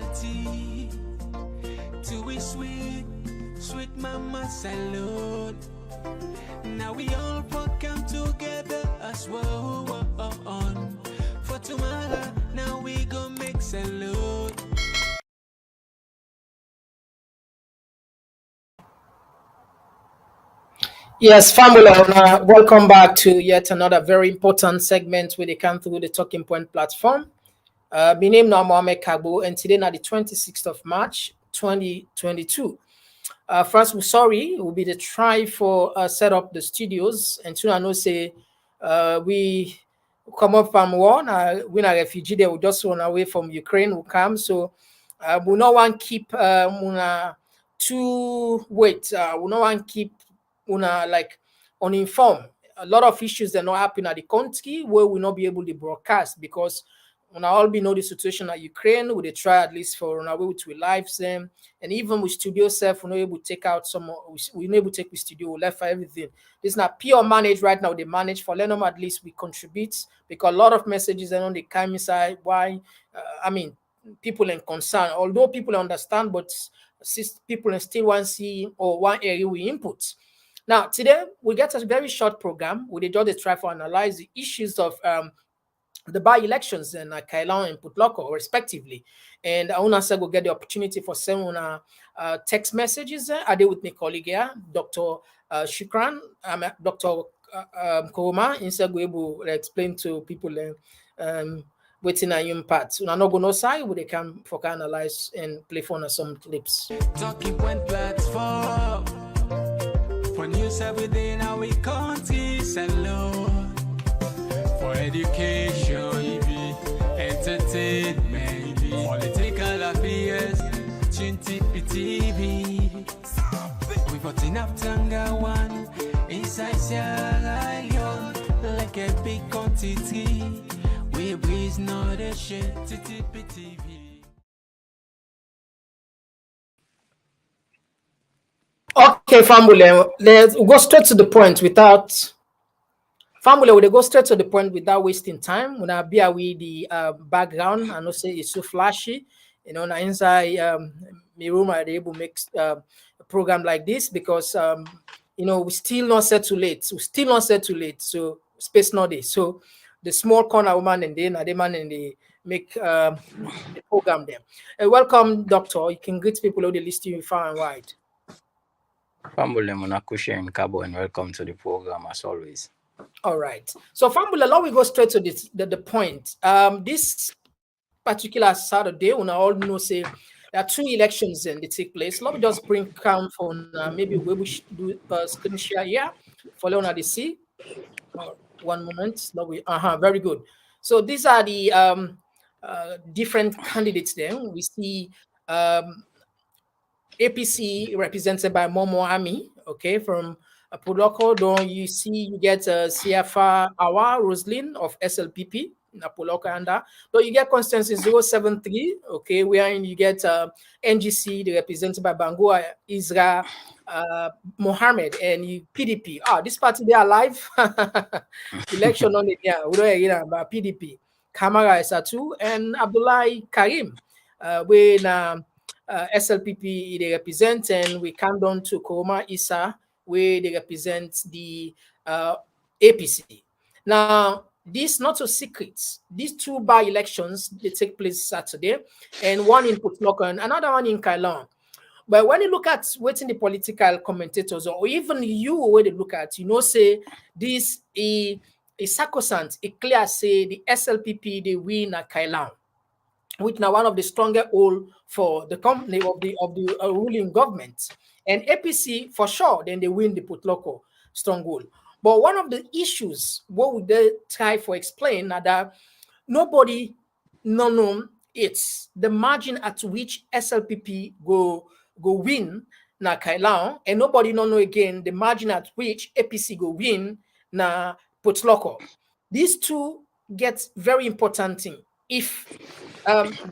loyalty to we sweet, sweet mama salute. Now we all come together as well on for tomorrow. Now we go make salute. Yes, family, welcome back to yet another very important segment where they come through the Talking Point platform. My name is Mohamed Kagbo, and today, now the 26th of March, 2022. First, we're sorry, it will be the try for set up the studios. And soon I know say we come up from war. We're a refugee, they will just run away from Ukraine, will come. So we no one keep to wait. We no one keep like uninformed. A lot of issues that not happen at the country where we not be able to broadcast because when I all be know the situation at Ukraine, we they try at least for our way to live them, and even with studio self, we're not able to take out some. We not able to take with studio, we left for everything. This is not pure manage right now. They manage for Leone at least we contribute because a lot of messages are on the come inside. Why? People in concern, although people understand, but people still want to see or one area we input. Now, today we get a very short program. We just try to analyze the issues of the by-elections in Kailan and Port Loko, respectively. And I want to get the opportunity for sending text messages. I did with my colleague here, Dr. Shukran, Dr. Koroma, instead we will explain to people waiting on your part. So, I'm not going to say they can for analyze and play for some clips. Talking Point platform. For news every day now we country salute. For education, entertainment, political affairs, TV. We got enough Tanga one inside Sierra Leone like a big quantity. We breeze not a shit TV. Okay, family, let's go straight to the point without family. Will go straight to the point without wasting time. When I be with the background, I know say it's so flashy. You know, inside my room, I'm able to make a program like this because you know we still not set too late. We still not set too late. So space not there. So the small corner woman and then the man and they make the program there. Welcome, doctor. You can greet people who they list you far and wide. Family Monakusha and Cabo, and welcome to the program as always. All right. So, Fambula, now we go straight to the point. This particular Saturday, when I all know, say there are two elections and they take place. Let me just bring count for maybe we should do screen share here for Leone the C. One moment. Very good. So these are the different candidates there. We see APC represented by Momo Ami, okay, from Port Loko. Then you see you get CFA Awa Roslyn of SLPP in Port Loko, and then you get Constituency 073, okay, where you get NGC, represented by Bangua Isra Mohammed and PDP. This party they are live. Election on it, yeah, we don't hear about PDP. Kamara Esatu and Abdullahi Karim, when SLPP they represent, and we come down to Koroma Issa where they represent the APC. Now, this not so secret. These two by-elections they take place Saturday, and one in Port Loko and another one in Kailan. But when you look at waiting the political commentators, or even you where they look at, you know, say this a sacrosanct, a clear say the SLPP they win at Kailan, which now one of the strongest hold for the company of the ruling government, and APC for sure. Then they win the Port Loko stronghold. But one of the issues what would they try for explain that nobody know it's the margin at which SLPP go win na Kailan, and nobody know again the margin at which APC go win na Port Loko. These two get very important thing. If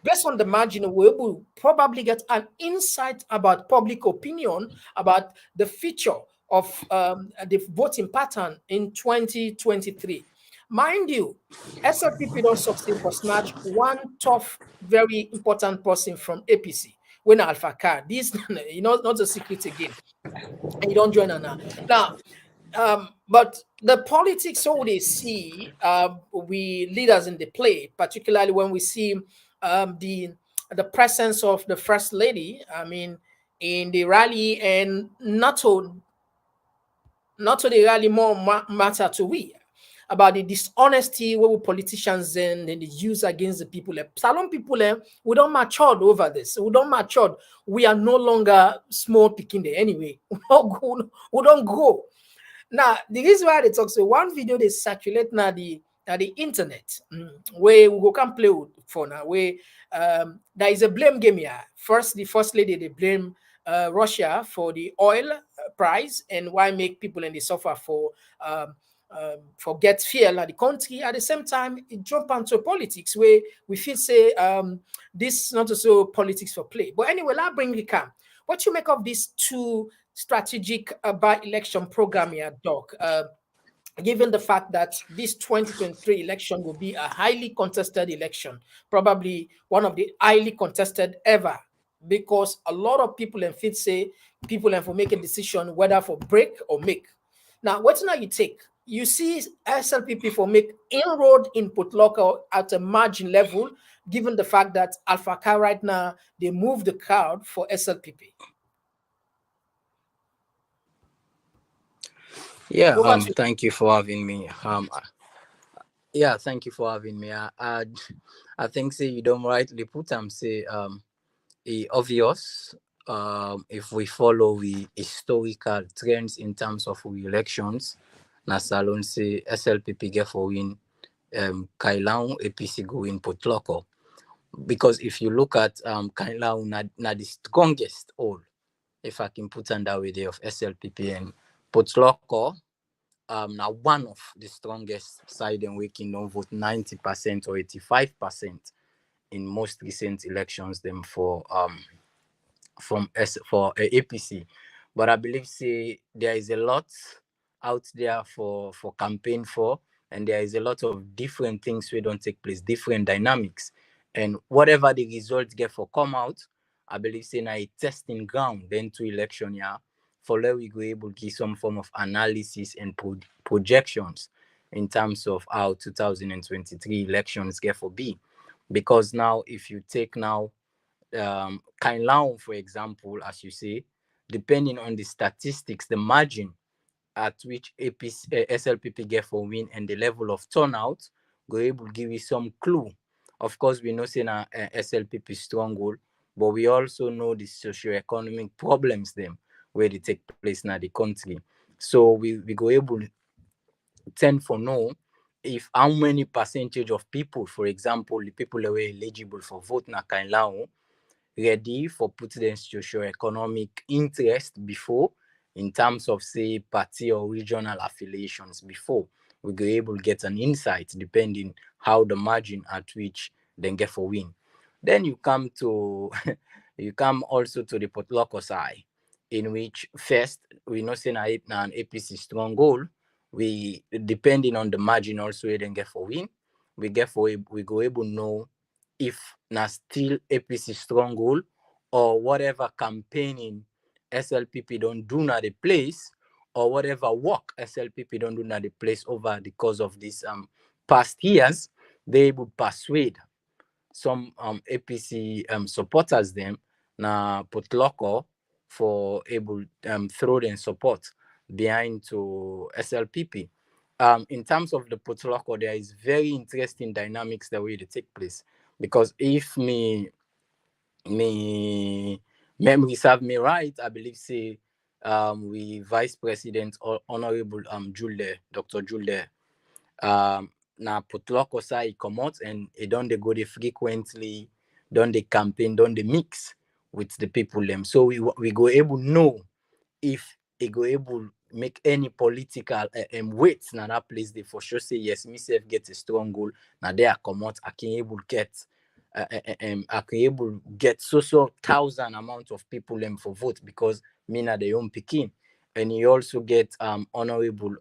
based on the margin, we will probably get an insight about public opinion about the future of the voting pattern in 2023. Mind you, SLPP don't succeed for snatch one tough, very important person from APC. When Alpha Car, this not a secret again. And you don't join her now. But the politics, so they see we leaders in the play, particularly when we see the presence of the first lady. I mean, in the rally, and not to the rally more matter to we about the dishonesty where we politicians and the use against the people. Salon people, we don't matured over this. We don't matured. We are no longer small picking there anyway. We don't go. Now, the reason why they talk, so one video they circulate now the internet, where we can play with for now, where there is a blame game here. First, the first lady, they blame Russia for the oil price and why make people in the suffer for get fuel at the country. At the same time, it jump onto politics where we feel say this not also politics for play. But anyway, I'll bring the cam. What you make of these two strategic by-election program here, Doc? Given the fact that this 2023 election will be a highly contested election, probably one of the highly contested ever, because a lot of people and fit say people and for make a decision whether for break or make. Now, what's now you take? You see SLPP for make inroad in Port Loko at a margin level, given the fact that Alpha Car right now, they move the crowd for SLPP. Yeah, thank you for having me. Yeah, thank you for having me. I think say you don't rightly put say obvious if we follow the historical trends in terms of elections. Na salon say SLPP get for win Kailaun APC go in Port Loko. Because if you look at Kailaun na the strongest all, if I can put on that way there of SLPP and Port Loko, now one of the strongest side and we can vote 90% or 85% in most recent elections them for APC. But I believe say there is a lot out there for campaign for, and there is a lot of different things we don't take place, different dynamics. And whatever the results get for come out, I believe say now a testing ground then to election year for where we go able to give some form of analysis and projections in terms of how 2023 elections get for be. Because now if you take now Kainlaon, for example, as you say, depending on the statistics, the margin at which SLPP get for win and the level of turnout, we're able to give you some clue. Of course, we know say na SLPP stronghold, but we also know the socio-economic problems them where they take place in the country. So we go able to tend for know if how many percentage of people, for example, the people that were eligible for vote na Kainlaon, ready for putting their socio-economic interest before in terms of say party or regional affiliations before we go able to get an insight depending how the margin at which they get for win. Then you come also to the Port Loko side, in which first we know say na an APC strong goal. We depending on the margin also we then get for win. We go able know if na still APC stronghold or whatever campaigning SLPP don't do na the place or whatever work SLPP don't do na the place over the course of these past years, they would persuade some APC supporters them na Port Loko for able throw their support behind to SLPP. In terms of the Port Loko, there is very interesting dynamics the way they take place. Because if me memory serve me right, I believe say we Vice President or Honorable Dr. Jules na Port Loko side come out and don't they go they frequently, don't they campaign, don't they mix with the people them. So we go able know if they go able make any political weight na that place they for sure say yes, myself get a strong goal. Now they are come out, I can able get so thousand amount of people them for vote because me na the own picking. And you also get honorable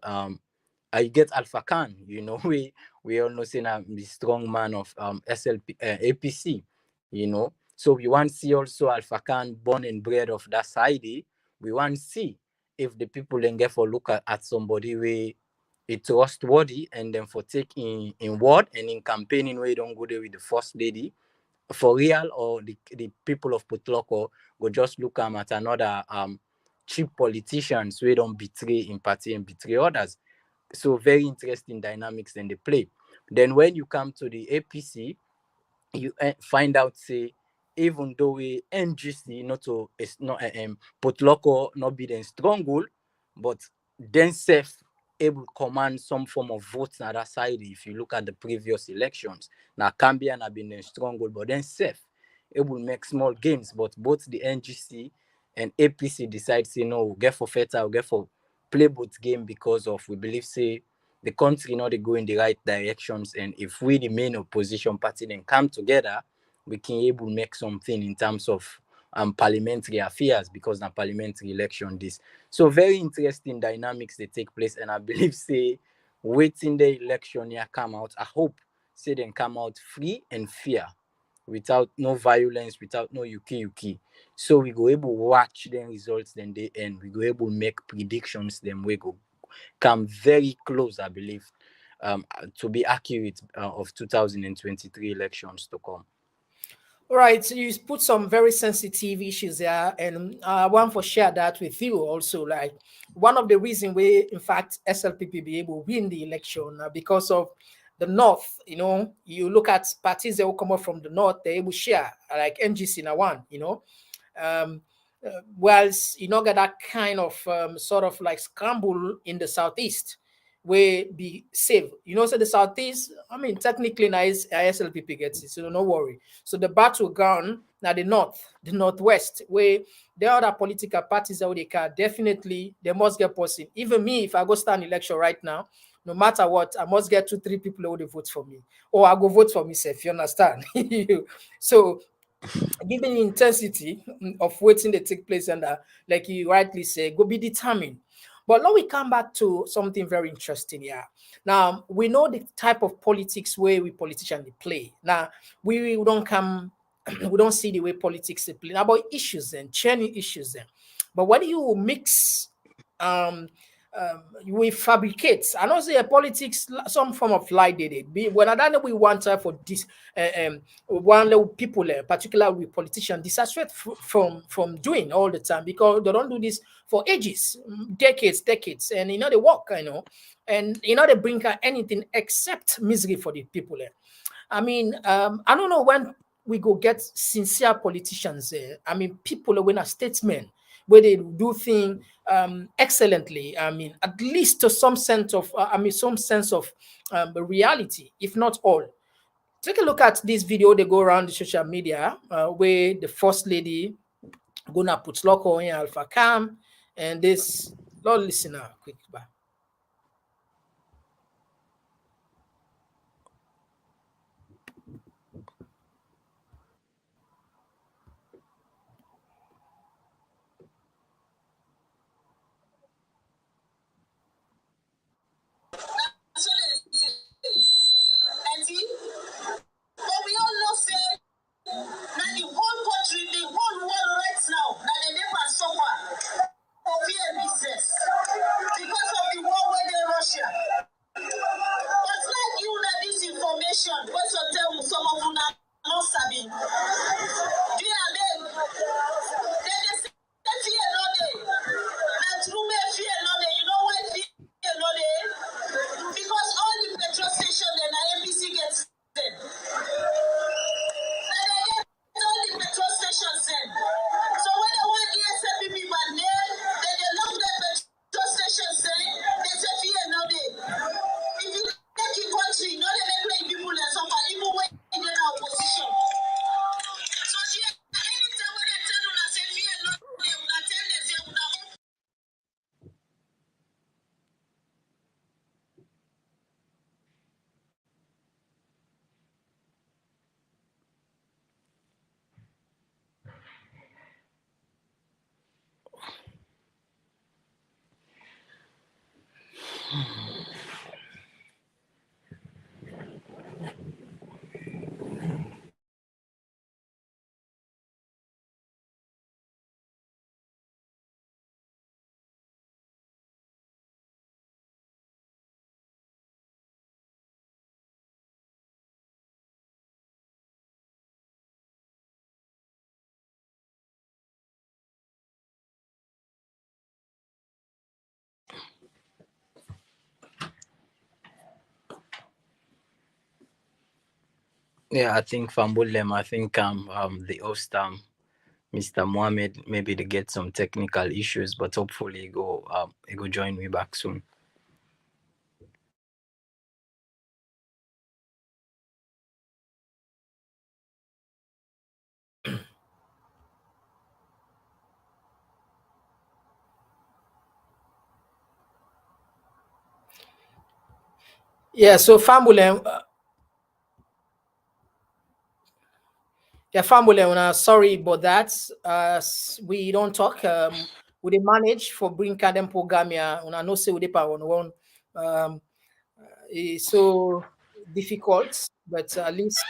You get Alpha Khan, you know, we all know saying the strong man of SLP APC, you know. So we want to see also Alpha Khan born and bred of that side. We want to see if the people then get for look at somebody where it's trustworthy and then for taking in word and in campaigning where you don't go there with the first lady for real, or the people of Port Loko go just look at another cheap politicians who don't betray in party and betray others. So very interesting dynamics in the play. Then when you come to the APC, you find out say even though we NGC not to it's not Port Loko not be the stronghold, but then safe able command some form of votes on that side. If you look at the previous elections, now Cambian have been a stronghold, but then safe able make small gains. But both the NGC and APC decide say no, we'll get for feta, we'll get for play both game because of we believe say the country not they go in the right directions, and if we the main opposition party then come together, we can able make something in terms of parliamentary affairs, because the parliamentary election this. So very interesting dynamics they take place, and I believe say waiting the election here come out, I hope say then come out free and fair, without no violence, without no yuki. So we go able watch the results, then they end. We go able make predictions, then we go come very close, I believe, to be accurate, of 2023 elections to come. All right, so you put some very sensitive issues there, and I want to share that with you also. Like one of the reasons we, in fact, SLPP be able to win the election because of the North. You know, you look at parties that will come up from the North, they able share like NGC now one. You know, whilst you know get that kind of sort of like scramble in the Southeast where be safe. You know, so the Southeast, I mean, technically now is SLPP gets it, so no worry. So the battleground now the North, the Northwest, where there are other political parties that they can definitely they must get person. Even me, if I go stand election right now, no matter what, I must get 2-3 people who would vote for me, or I go vote for myself. You understand? So given the intensity of waiting that take place, and like you rightly say, go be determined. But now we come back to something very interesting here. Now we know the type of politics where we politicians play. Now we don't come, we don't see the way politics they play about issues and churning issues then. But when you mix um we fabricate. I know say politics, some form of lie did it. When I don't know we want for this one level people, particularly with politicians, disassociate from doing all the time because they don't do this for ages, decades, and you know they work, you know, and you know they bring out anything except misery for the people. I mean, I don't know when we go get sincere politicians. I mean, people when are statesmen where they do things excellently. I mean, at least to some sense of, some sense of reality, if not all. Take a look at this video. They go around the social media where the first lady gonna put Loko in Alpha Cam, and this. Lord, listen now, quick back. But we all know say now the whole country, the whole world right now, now they never suffer for fear business because of the Yeah, I think Fambulem, I think the host Mr. Mohammed, maybe they get some technical issues, but hopefully he go join me back soon. Yeah, so Fambulem, yeah, Fambulem, sorry about that. We don't talk. We dey manage for bring Kadem program here. Una no say we dey power on one. Um, it's so difficult, but at least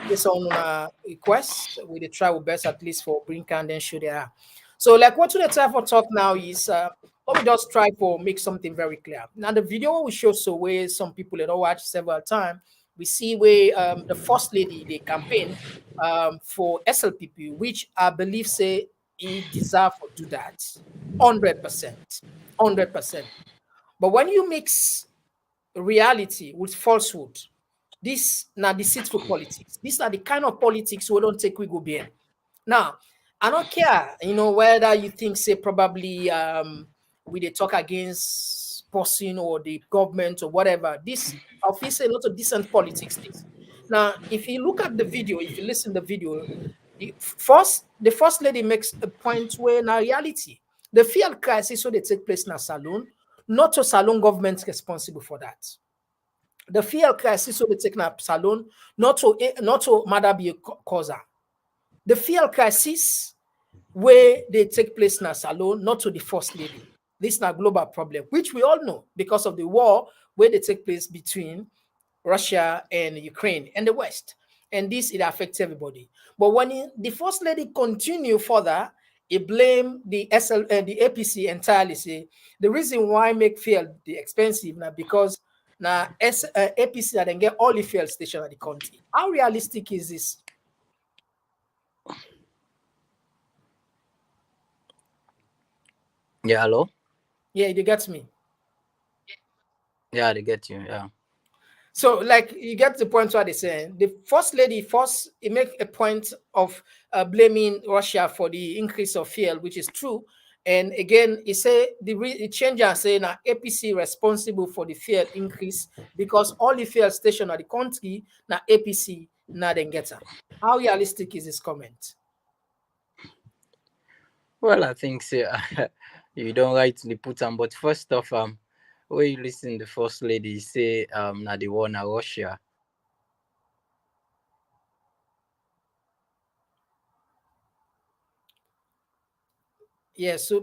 based on request, we dey try our best at least for bring Kadem show there. So, like what we dey try for talk now is, let me just try for make something very clear. Now, the video we show so where some people that don't watch several times, we see where the first lady they campaign for SLPP, which I believe say he deserve to do that, 100%, 100%. But when you mix reality with falsehood, this now deceitful politics. These are the kind of politics we don't take we go behind. Now, I don't care, whether you think say probably we they talk against person or the government or whatever. This office a lot of decent politics. This. Now, if you look at the video, if you listen to the video, the first lady makes a point where in reality, the field crisis so they take place in a saloon, not a saloon government responsible for that. The field crisis so they take in a saloon, not to matter be a causer. The field crisis where they take place in a salon, not to the first lady. This is a global problem, which we all know because of the war where they take place between Russia and Ukraine and the West. And this, it affects everybody. But when the first lady continue further, he blame the the APC entirely. Say the reason why make fuel the expensive now because now APC that then get all the fuel station at the country. How realistic is this? Yeah, hello? Yeah, you get me. Yeah, they get you. Yeah. So, like, you get the point what they say. The first lady first it make a point of blaming Russia for the increase of fuel, which is true. And again, he say the changer say now APC responsible for the fuel increase because all the fuel station of the country now APC now then get them. How realistic is this comment? Well, I think so. You don't rightly put them, but first off, when you listen the first lady say na the war na Russia. Yeah, so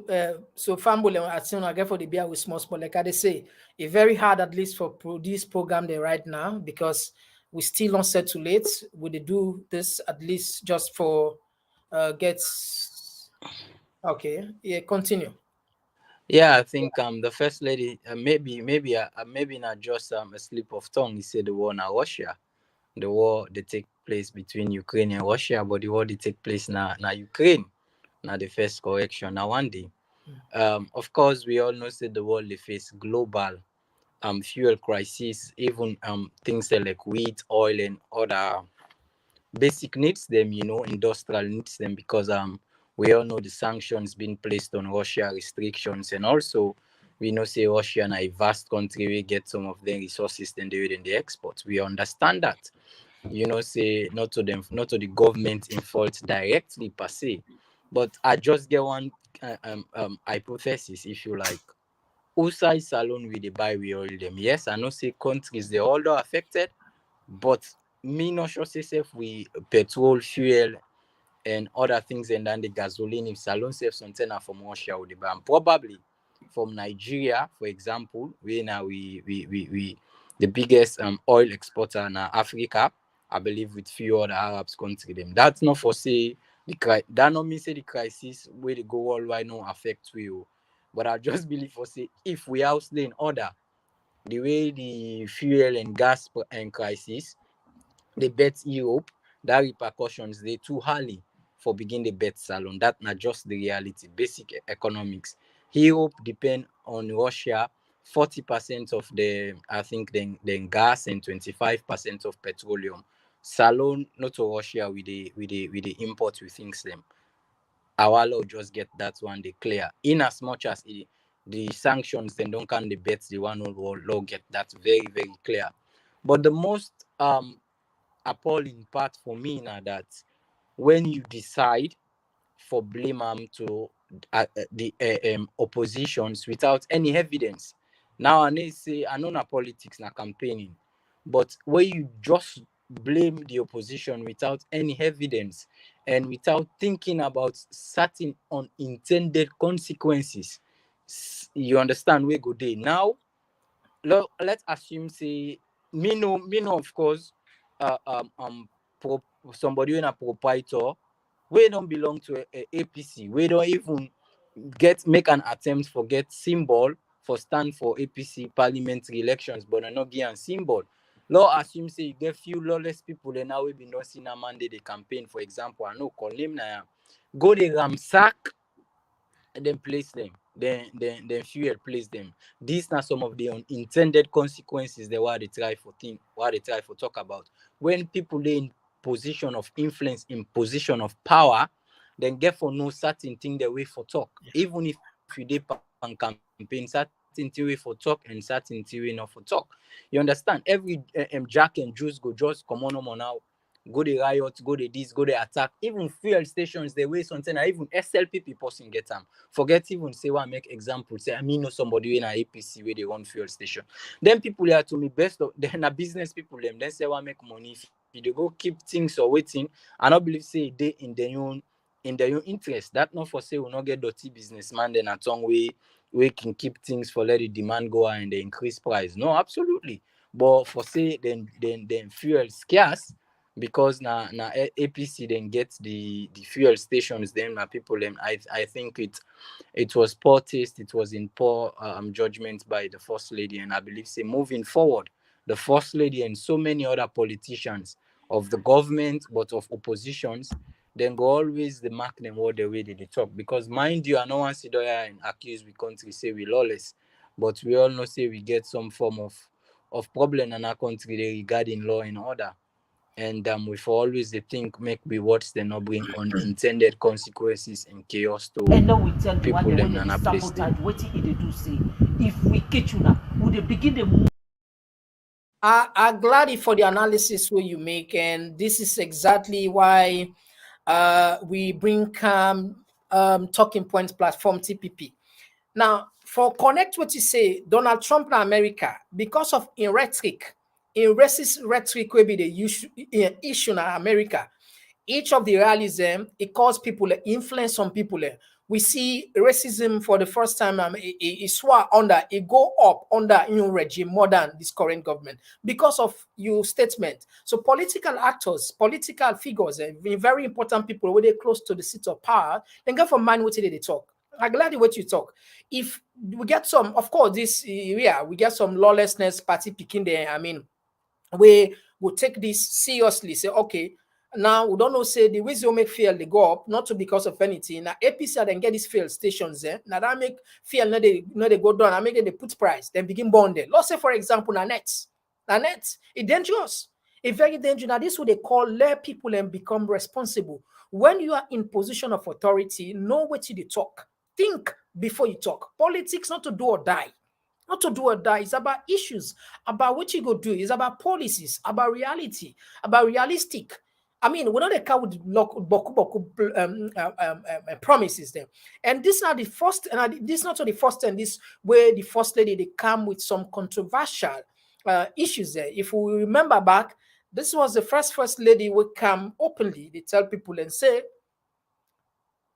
Fambul I think I get for the beer with small, like I say, it's very hard at least for this program there right now because we still not set too late. We do this at least just for gets okay. Yeah, continue. Yeah, I think the first lady maybe not just a slip of tongue. He said the war na Russia. The war they take place between Ukraine and Russia, but the war they take place na Ukraine. Now the first correction. Now one day. Of course we all know that the world they face global fuel crisis, even things like wheat, oil and other basic needs them, industrial needs them because we all know the sanctions being placed on Russia, restrictions, and also we know say Russia is a vast country, we get some of their resources then they in the export. We understand that. Say not to them, not to the government in fault directly per se. But I just get one hypothesis, if you like. Outside salon we dey buy we oil them. Yes, I know say countries they all are affected, but me not sure say if we petrol, fuel, and other things and then the gasoline if salon safe something from Russia would buy. Probably from Nigeria, for example, we now we the biggest oil exporter in Africa, I believe with few other Arabs country them. That's not for say that not mean say the crisis where they go worldwide no affect we. But I just believe for say if we house in order the way the fuel and gas and crisis they bet Europe, that repercussions they too highly for begin the bet salon. That not just the reality, basic economics. Europe depend on Russia 40% of the I think then gas and 25% of petroleum. Salon not to Russia with the import we things them. Our law just get that one they clear. In as much as the sanctions then don't can debate the one who law get that very, very clear. But the most appalling part for me now that when you decide for blame to the oppositions without any evidence. Now I need say I know na politics na campaigning, but where you just blame the opposition without any evidence and without thinking about certain unintended consequences, you understand where go day now. Let's assume say me know of course somebody in a proprietor we don't belong to a APC. We don't even make an attempt for get symbol for stand for APC parliamentary elections, but I not get a symbol. Law assume say you get few lawless people and now we been not seen a mandate the campaign, for example. I know Kenema go the ramsack and then place them. Then fuel place them. These are some of the unintended consequences they why they try for talk about. When people are in position of influence, in position of power, then get for no certain thing they way for talk. Even if you did on campaign, certain thing way for talk and certain thing way not for talk. You understand? Every Jack and Juice go just come on now. Go the riot, go the this, go the attack. Even fuel stations, they way something. Even SLP person get them. Forget even say one make example. Say I mean know somebody in a APC where they run fuel station. Then people here to me best of then a business people them. Then say one make money. If they go keep things or waiting, I not believe say they in their own interest. That not for say we not get dirty businessman then a tongue way we can keep things for let the demand go and they increase price. No, absolutely. But for say then fuel scarce. Because na APC then gets the fuel stations then people them I think it was poor taste, it was in poor judgment by the First Lady, and I believe say moving forward the First Lady and so many other politicians of the government but of oppositions then go always the mark them what the way they talk, because mind you I no one sit there and accuse we country say we lawless, but we all know say we get some form of problem in our country regarding law and order. And we for always they think make we watch they not bring unintended consequences and chaos to and now we tell the people one them when na they place sabotage wetin e dey do say if we catch you now we dey begin the I'm glad for the analysis where you make, and this is exactly why we bring Talking Points platform TPP. Now, for connect what you say, Donald Trump in America, because of in racist rhetoric will be the issue in America. Each of the rallies, it caused people, influence on people. We see racism for the first time. It swore under, it go up under new regime more than this current government because of your statement. So political actors, political figures, very important people where they close to the seat of power, then get from mind what they talk. I'm glad what you talk. If we get some, of course, this area, we get some lawlessness party picking there. I mean, we will take this seriously. Say, okay, now we don't know, say the ways you make fuel they go up, not to because of anything. Now APC then get these fuel stations there. Now that make fuel no they go down. I make them they put price, then begin bonding. Let's say, for example, net, it's dangerous. It's very dangerous. Now, this is what they call let people and become responsible. When you are in position of authority, know what you talk. Think before you talk. Politics not to do or die. Not to do or die. It's about issues, about what you go do. It's about policies, about reality, about realistic. I mean, we're not a car with promises there. And this is not the first, and this is not the first time this where the First Lady they come with some controversial issues there. If we remember back, this was the first lady would come openly. They tell people and say,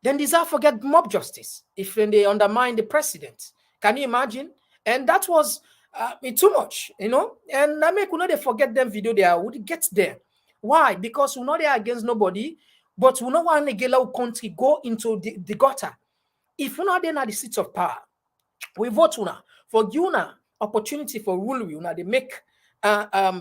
then deserve forget mob justice if they undermine the president. Can you imagine? And that was too much, you know. And I make we not forget them video there. Would get there. Why? Because we're not there against nobody, but we don't want to get our country go into the gutter. If we're not there at the seats of power, we vote una for you now opportunity for rule you now they make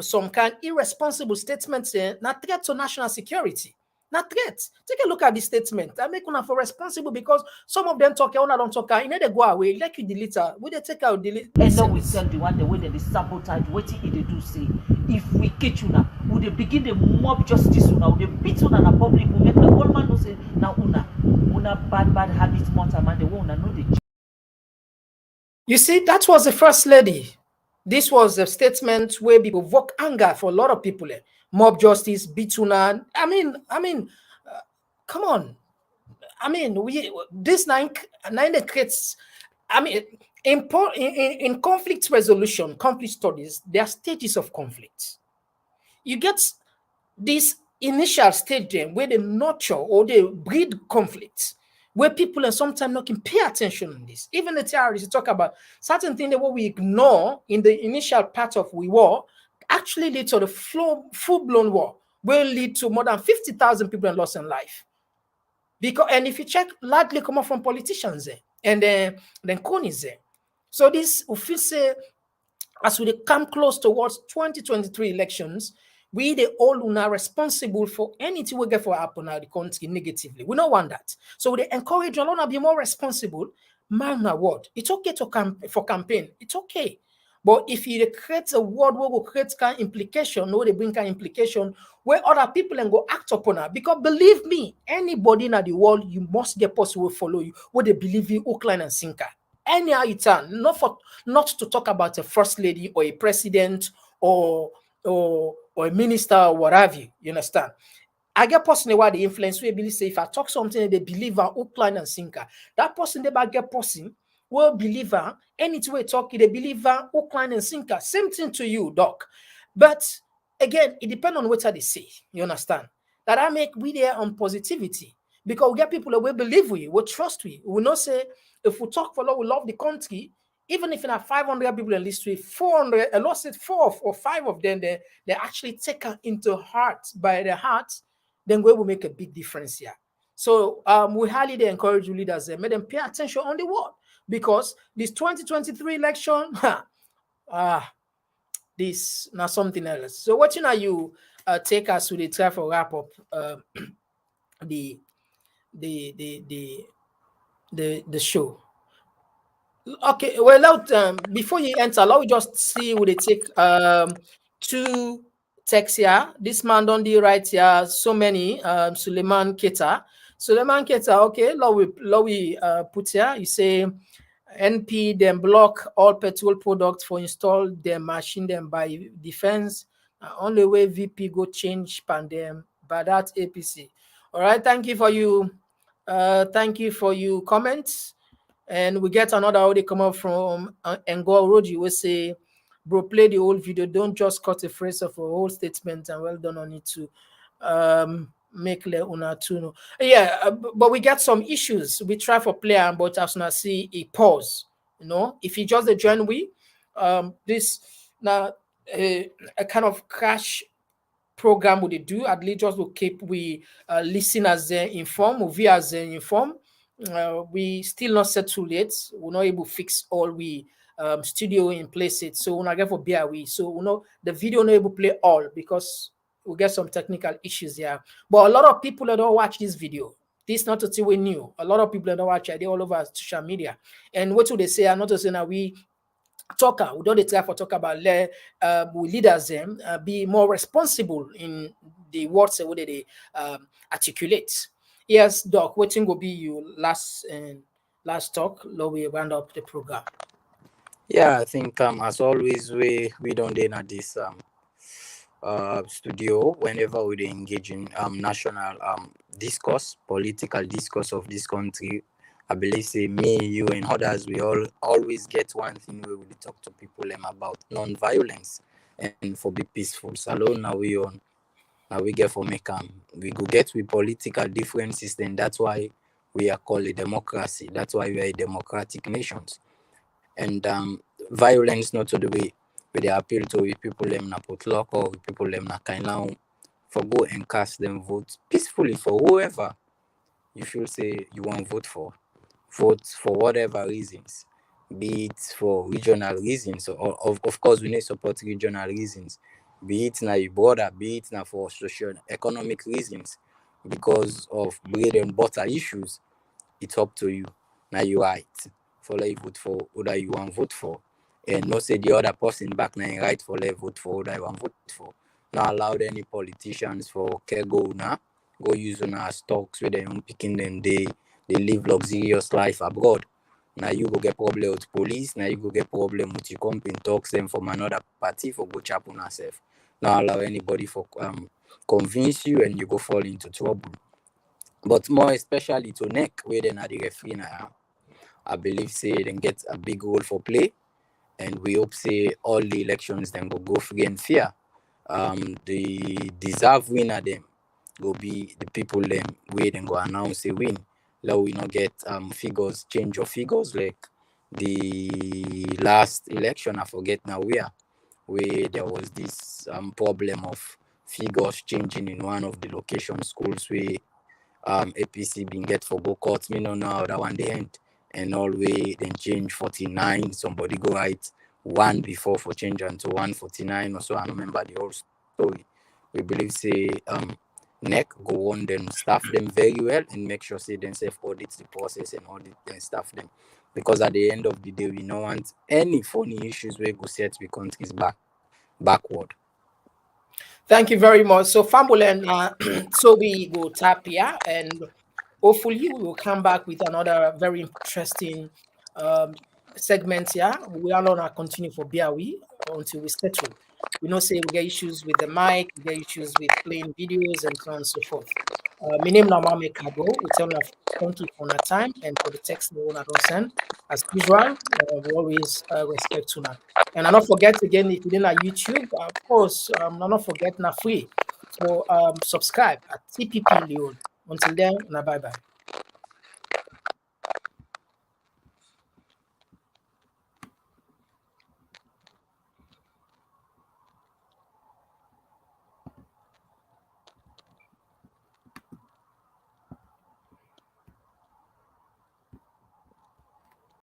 some kind irresponsible statements not threat to national security. Not threat. Take a look at the statement. I make una for responsible because some of them talk, una don't talk. You know they go away. Like you delete her. We they take out delete. and now we tell the one the way they sabotage wetin e dey do say if we catch you now we they begin the mob justice now. They beat on a public. We make the whole man know say now una bad habits month man they won't know the. You see, that was the first lady. This was a statement where people provoke anger for a lot of people. Mob justice, bituna. Come on. I mean, this nine creates. I mean, in conflict resolution, conflict studies, there are stages of conflict. You get this initial stage where they nurture or they breed conflict, where people and sometimes not can pay attention on this. Even the terrorists talk about certain things that what we ignore in the initial part of war actually lead to the full-blown war, will lead to more than 50,000 people lost in life. Because, and if you check, largely come up from politicians and then cronies there. So this, if we say, as we come close towards 2023 elections, we the all are responsible for anything we get for happen now the country negatively. We don't want that. So they encourage all to be more responsible. Man, a word. It's okay to for campaign. It's okay. But if you create a word where will create kind of implication, no, they bring kind of implication where other people and go act upon it. Because believe me, anybody in the world, you must get possible follow you where they believe you, Oakland and Sinker. Anyhow you turn, not to talk about a first lady or a president or a minister or what have you. You understand? I get personally why the influence will believe say if I talk something they believe are Oakland and Sinker, that person they might get person will believe her anything we talk, they believe her Oakland and Sinker. Same thing to you, Doc. But again, it depends on what they say. You understand? That I make we there on positivity. Because we get people that will believe we will trust we. We will not say if we talk for law, we love the country. Even if you have 500 people in list, 400, I lost it 4 or 5 of them, they actually take her into heart by their heart, then we will make a big difference here. So we highly encourage leaders, make them pay attention on the word, because this 2023 election, this not something else. So what you take us to the try for wrap up the show. Okay, well, before you enter, let me just see would they take 2 texts here. This man don't do right here. So many Suleiman Keta. Okay, we put here. You say NP then block all petrol products for install them machine them by defense. Only way VP go change pandem by that APC. All right, thank you for you. Thank you for your comments. And we get another audio come up from Ngor Roji. We say, bro, play the whole video. Don't just cut a phrase of a whole statement, and well done on it to make Leona too. Yeah, but we get some issues. We try for player, but as soon as see a pause, you know, if you just join this now a kind of crash program would they do at least just will keep we listeners informed, viewers informed. We still not settled yet. We're not able to fix all we studio in place it. So we're not get for BRE. So the video not able to play all because we get some technical issues here. But a lot of people that don't watch this video. This not to say we new. A lot of people that don't watch it, they all over social media. And what do they say? I'm not to say that we talker, we don't try for talk about we leaders them be more responsible in the words that they articulate. Yes, Doc, what will be your last talk? Now we round up the program. Yeah, I think as always we don't end at this studio whenever we engage in national discourse, political discourse of this country. I believe say me, you, and others, we all always get one thing where we talk to people about non-violence and for be peaceful. So now we get for make we go get with political differences, then that's why we are called a democracy. That's why we are a democratic nations. And violence not to the way where they appeal to people them na Port Loko, with people them na Kenema, for go and cast them vote peacefully for whoever you feel say you want to vote for. Vote for whatever reasons, be it for regional reasons, or of course we need support regional reasons, be it now your border, be it now for socio-economic reasons, because of bread and butter issues. It's up to you. Now you right for like vote for whether you want to vote for, and not say the other person back now right for like vote for whether you want to vote for. not allowed any politicians for go use una stocks where they picking them, they live luxurious life abroad. Now you go get problem with police, now you go get problem with your company talks them from another party for go chap on herself. Not allow anybody for convince you and you go fall into trouble. But more especially to neck where they are the referee now, I believe say they get a big role for play, and we hope say all the elections then go free and fair. The deserved winner them go be the people them where then go announce a win. Now we not get figures, change of figures like the last election. I forget now where there was this problem of figures changing in one of the location schools where APC been get for go court. Me no know how that one they end. And all way then change 49. Somebody go write one before for change unto 149 or so. I remember the whole story. We believe say NEC go on then staff them very well and make sure say themselves audit the process and audit and staff them. Because at the end of the day, we don't want any funny issues where go set the countries backward. Thank you very much. So Fambulen, so we go tap here, and hopefully we will come back with another very interesting segment here. We are not continue for BRW until we settle. We know say we get issues with the mic, we get issues with playing videos and so on and so forth. My name is Namame Kabo. We tell you thank you for your time and for the text we want to send. As usual, we always respect to that. And I don't forget again, if you didn't like YouTube, of course, not forget na free. So subscribe at TPP Leone. Until then, bye bye.